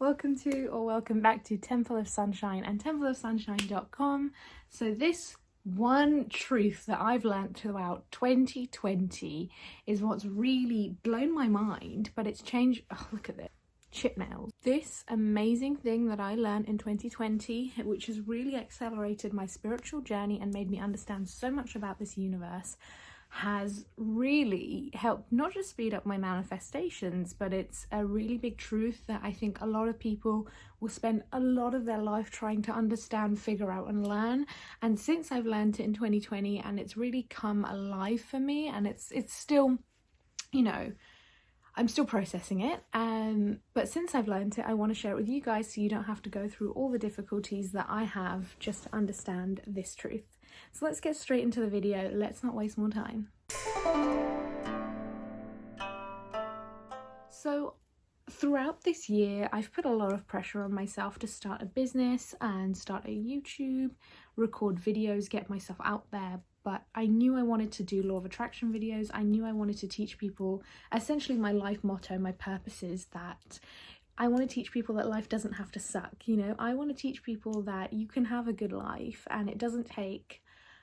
Welcome back to Temple of Sunshine and templeofsunshine.com. So this one truth that I've learned throughout 2020 is what's really blown my mind, but it's changed. Oh, look at this. Chip nails. This amazing thing that I learned in 2020, which has really accelerated my spiritual journey and made me understand so much about this universe, has really helped not just speed up my manifestations, but it's a really big truth that I think a lot of people will spend a lot of their life trying to understand, figure out and learn. And since I've learned it in 2020 and it's really come alive for me, and it's still, you know, I'm still processing it, but since I've learned it, I want to share it with you guys so you don't have to go through all the difficulties that I have just to understand this truth. So let's get straight into the video. Let's not waste more time. So throughout this year, I've put a lot of pressure on myself to start a business and start a YouTube, record videos, get myself out there. But I knew I wanted to do law of attraction videos. I knew I wanted to teach people, essentially my life motto, my purpose is that I want to teach people that life doesn't have to suck. You know, I want to teach people that you can have a good life and it doesn't take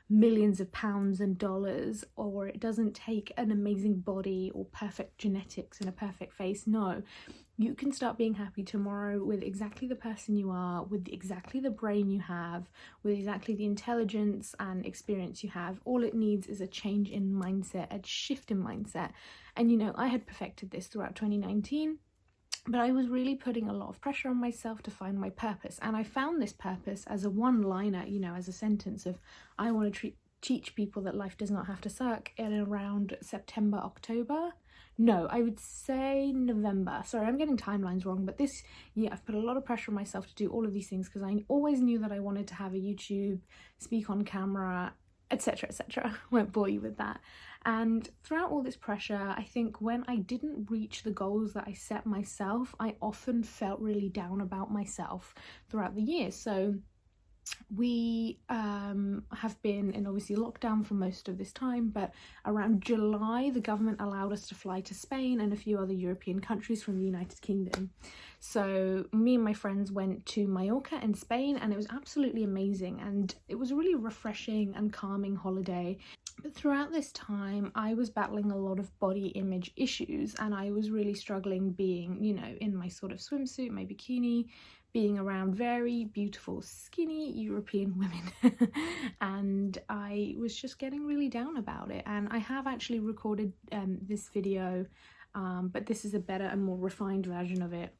millions of pounds and dollars, or it doesn't take an amazing body or perfect genetics and a perfect face. No, you can start being happy tomorrow with exactly the person you are, with exactly the brain you have, with exactly the intelligence and experience you have. All it needs is a change in mindset, a shift in mindset. And you know, I had perfected this throughout 2019. But I was really putting a lot of pressure on myself to find my purpose. And I found this purpose as a one-liner, you know, as a sentence of, I want to teach people that life does not have to suck, in around September, October. No, I would say November. Sorry, I'm getting timelines wrong. But this year, I've put a lot of pressure on myself to do all of these things because I always knew that I wanted to have a YouTube, speak on camera, etc, etc. Won't bore you with that. And throughout all this pressure, I think when I didn't reach the goals that I set myself, I often felt really down about myself throughout the year. So we have been in obviously lockdown for most of this time, but around July the government allowed us to fly to Spain and a few other European countries from the United Kingdom. So me and my friends went to Mallorca in Spain, and it was absolutely amazing, and it was a really refreshing and calming holiday. But throughout this time I was battling a lot of body image issues, and I was really struggling being, you know, in my sort of swimsuit, my bikini, being around very beautiful skinny European women and I was just getting really down about it. And I have actually recorded this video, but this is a better and more refined version of it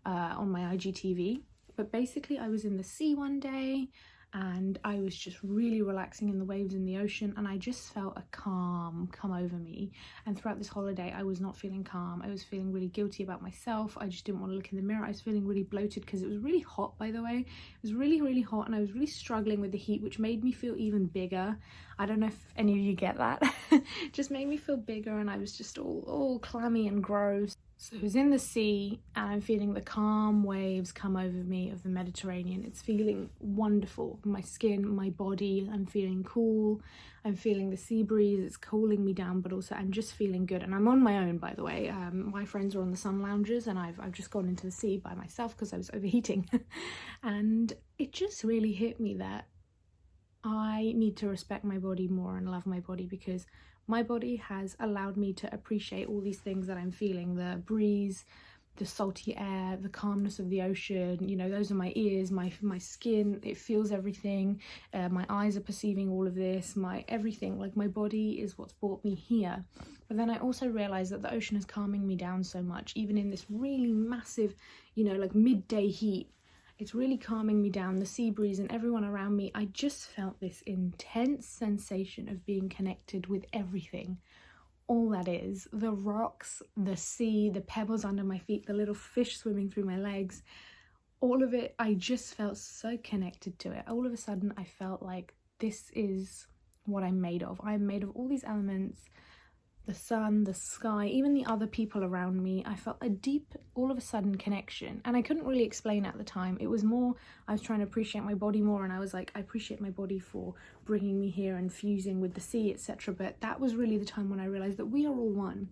on my IGTV. But basically I was in the sea one day and I was just really relaxing in the waves in the ocean, and I just felt a calm come over me. And throughout this holiday I was not feeling calm. I was feeling really guilty about myself. I just didn't want to look in the mirror. I was feeling really bloated because it was really hot, by the way. It was really hot, and I was really struggling with the heat, which made me feel even bigger. I don't know if any of you get that. Just made me feel bigger, and I was just all clammy and gross. So I was in the sea and I'm feeling the calm waves come over me of the Mediterranean. It's feeling wonderful. My skin, my body, I'm feeling cool. I'm feeling the sea breeze. It's cooling me down, but also I'm just feeling good. And I'm on my own, by the way. My friends are on the sun lounges, and I've just gone into the sea by myself because I was overheating. And it just really hit me that I need to respect my body more and love my body, because my body has allowed me to appreciate all these things that I'm feeling. The breeze, the salty air, the calmness of the ocean, you know, those are my ears, my skin, it feels everything. My eyes are perceiving all of this, my everything, like my body is what's brought me here. But then I also realized that the ocean is calming me down so much, even in this really massive, you know, like midday heat. It's really calming me down, the sea breeze and everyone around me. I just felt this intense sensation of being connected with everything. All that is, the rocks, the sea, the pebbles under my feet, the little fish swimming through my legs, all of it, I just felt so connected to it. All of a sudden, I felt like this is what I'm made of. I'm made of all these elements. The sun, the sky, even the other people around me. I felt a deep, all of a sudden, connection. And I couldn't really explain at the time. It was more, I was trying to appreciate my body more, and I was like, I appreciate my body for bringing me here and fusing with the sea, etc. But that was really the time when I realized that we are all one.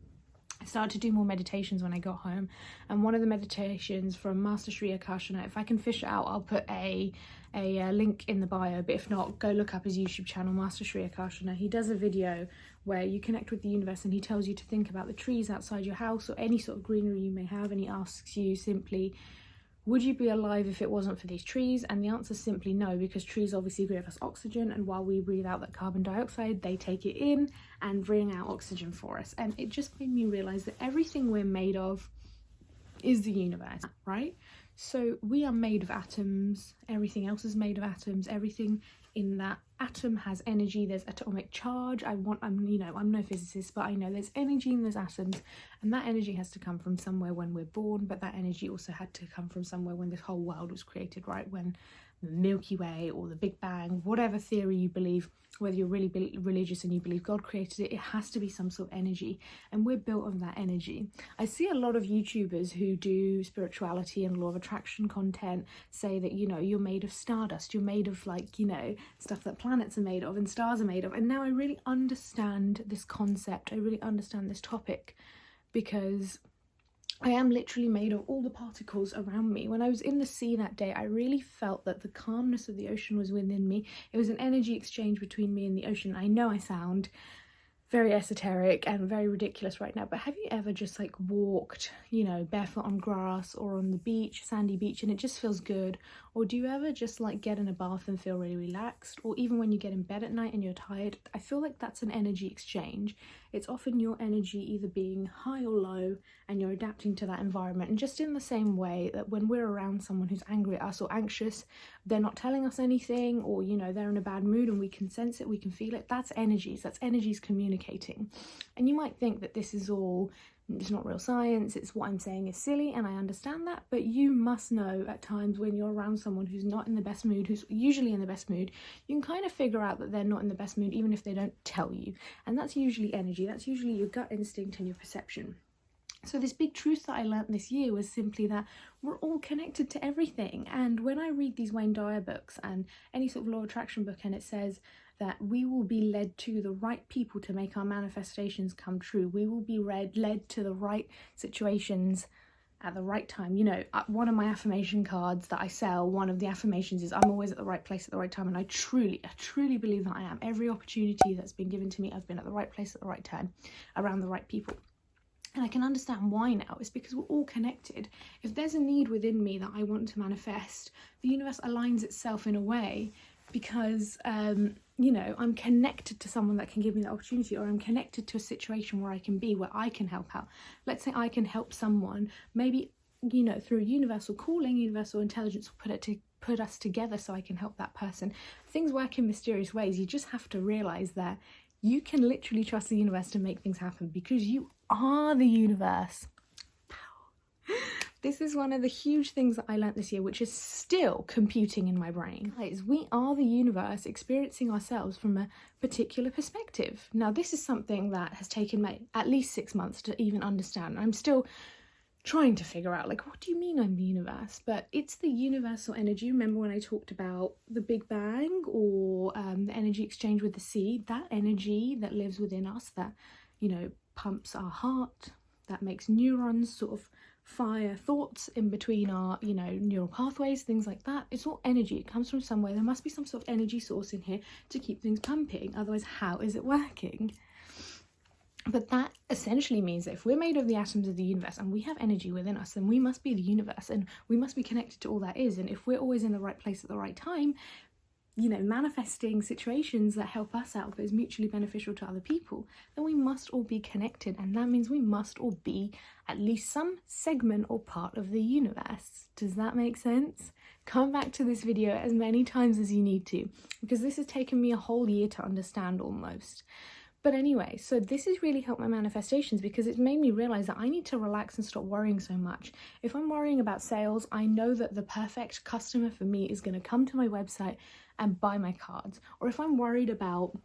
I started to do more meditations when I got home, and one of the meditations from Master Sri Akarshana, if I can fish it out, I'll put a link in the bio, but if not, go look up his YouTube channel, Master Sri Akarshana. He does a video where you connect with the universe and he tells you to think about the trees outside your house or any sort of greenery you may have, and he asks you simply, would you be alive if it wasn't for these trees? And the answer is simply no, because trees obviously give us oxygen, and while we breathe out that carbon dioxide, they take it in and bring out oxygen for us. And it just made me realize that everything we're made of is the universe, right? So we are made of atoms, everything else is made of atoms, everything in that atom has energy, there's atomic charge. I'm no physicist, but I know there's energy in those atoms, and that energy has to come from somewhere when we're born, but that energy also had to come from somewhere when this whole world was created, right? When the Milky Way or the Big Bang, whatever theory you believe, whether you're really religious and you believe God created it, it has to be some sort of energy, and we're built of that energy. I see a lot of YouTubers who do spirituality and law of attraction content say that, you know, you're made of stardust, you're made of, like, you know, stuff that planets are made of and stars are made of. And now I really understand this concept, I really understand this topic, because I am literally made of all the particles around me. When I was in the sea that day, I really felt that the calmness of the ocean was within me. It was an energy exchange between me and the ocean. I know I sound very esoteric and very ridiculous right now, but have you ever just like walked, you know, barefoot on grass or on the beach, sandy beach, and it just feels good? Or do you ever just like get in a bath and feel really relaxed? Or even when you get in bed at night and you're tired, I feel like that's an energy exchange. It's often your energy either being high or low, and you're adapting to that environment. And just in the same way that when we're around someone who's angry at us or anxious, they're not telling us anything, or, you know, they're in a bad mood and we can sense it, we can feel it. That's energies communicating. And you might think that this is all, it's not real science, it's what I'm saying is silly, and I understand that, but you must know at times when you're around someone who's not in the best mood, who's usually in the best mood, you can kind of figure out that they're not in the best mood even if they don't tell you. And that's usually energy, that's usually your gut instinct and your perception. So this big truth that I learnt this year was simply that we're all connected to everything. And when I read these Wayne Dyer books and any sort of law of attraction book, and it says that we will be led to the right people to make our manifestations come true, we will be led to the right situations at the right time. You know, one of my affirmation cards that I sell, one of the affirmations is I'm always at the right place at the right time, and I truly believe that I am. Every opportunity that's been given to me, I've been at the right place at the right time, around the right people. And I can understand why now. It's because we're all connected. If there's a need within me that I want to manifest, the universe aligns itself in a way because, you know, I'm connected to someone that can give me the opportunity, or I'm connected to a situation where I can be, where I can help out. Let's say I can help someone, maybe, you know, through universal calling, universal intelligence will put us together so I can help that person. Things work in mysterious ways. You just have to realize that you can literally trust the universe to make things happen, because you are the universe. This is one of the huge things that I learnt this year, which is still computing in my brain. Guys, we are the universe experiencing ourselves from a particular perspective. Now, this is something that has taken me at least 6 months to even understand. I'm still trying to figure out, like, what do you mean I'm the universe? But it's the universal energy. Remember when I talked about the Big Bang, or the energy exchange with the sea? That energy that lives within us, that, you know, pumps our heart, that makes neurons sort of fire thoughts in between our, you know, neural pathways, things like that. It's all energy. It comes from somewhere. There must be some sort of energy source in here to keep things pumping. Otherwise, how is it working? But that essentially means that if we're made of the atoms of the universe and we have energy within us, then we must be the universe, and we must be connected to all that is. And if we're always in the right place at the right time, you know, manifesting situations that help us out but is mutually beneficial to other people, then we must all be connected, and that means we must all be at least some segment or part of the universe. Does that make sense? Come back to this video as many times as you need to, because this has taken me a whole year to understand almost. But anyway, so this has really helped my manifestations, because it's made me realize that I need to relax and stop worrying so much. If I'm worrying about sales, I know that the perfect customer for me is going to come to my website and buy my cards. Or if I'm worried about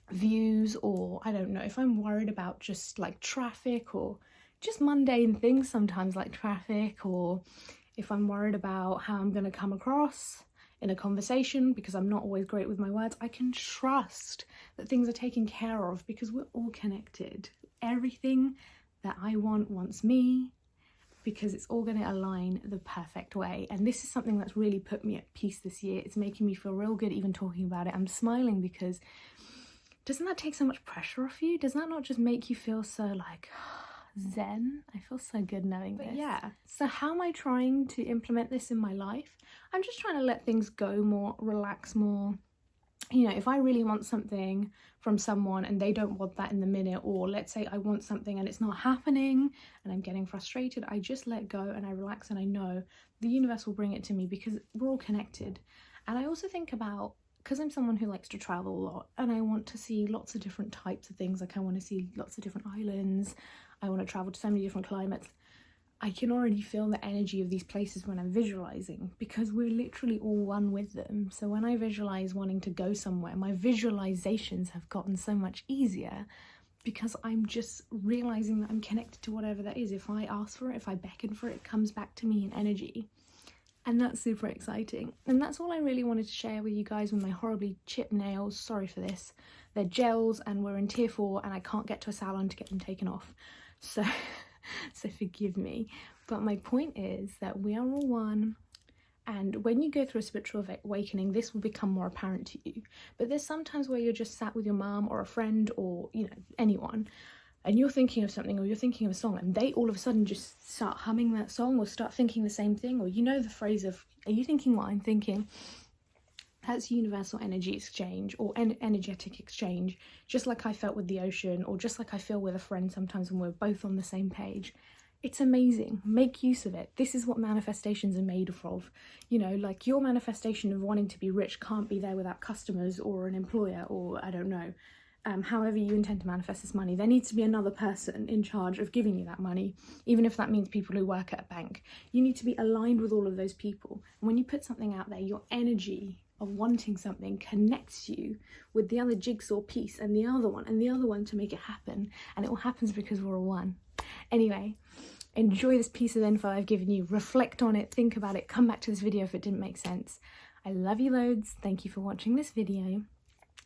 views, or I don't know, if I'm worried about just like traffic or just mundane things sometimes like traffic, or if I'm worried about how I'm going to come across in a conversation because I'm not always great with my words, I can trust that things are taken care of, because we're all connected. Everything that I want wants me, because it's all going to align the perfect way. And this is something that's really put me at peace this year. It's making me feel real good even talking about it. I'm smiling because doesn't that take so much pressure off you? Does that not just make you feel so like zen? I feel so good knowing this. Yeah, so how am I trying to implement this in my life? I'm just trying to let things go more, relax more. You know, if I really want something from someone and they don't want that in the minute, or let's say I want something and it's not happening and I'm getting frustrated, I just let go and I relax, and I know the universe will bring it to me because we're all connected. And I also think about, because I'm someone who likes to travel a lot and I want to see lots of different types of things, like I want to see lots of different islands, I want to travel to so many different climates. I can already feel the energy of these places when I'm visualizing, because we're literally all one with them. So when I visualize wanting to go somewhere, my visualizations have gotten so much easier because I'm just realizing that I'm connected to whatever that is. If I ask for it, if I beckon for it, it comes back to me in energy. And that's super exciting. And that's all I really wanted to share with you guys with my horribly chipped nails. Sorry for this. They're gels and we're in tier 4 and I can't get to a salon to get them taken off. So forgive me. But my point is that we are all one. And when you go through a spiritual awakening, this will become more apparent to you. But there's sometimes where you're just sat with your mom or a friend or, you know, anyone, and you're thinking of something, or you're thinking of a song, and they all of a sudden just start humming that song or start thinking the same thing, or you know the phrase of, are you thinking what I'm thinking? That's universal energy exchange, or energetic exchange, just like I felt with the ocean, or just like I feel with a friend sometimes when we're both on the same page. It's amazing. Make use of it. This is what manifestations are made of. You know, like your manifestation of wanting to be rich can't be there without customers or an employer, or I don't know, however you intend to manifest this money. There needs to be another person in charge of giving you that money, even if that means people who work at a bank. You need to be aligned with all of those people. And when you put something out there, your energy of wanting something connects you with the other jigsaw piece and the other one and the other one to make it happen. And it all happens because we're all one. Anyway, enjoy this piece of info I've given you. Reflect on it, think about it, come back to this video if it didn't make sense. I love you loads. Thank you for watching this video.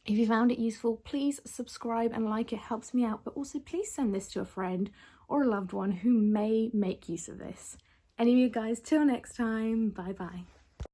If you found it useful, please subscribe and like, it helps me out, but also please send this to a friend or a loved one who may make use of this. Anyway guys, till next time, bye bye.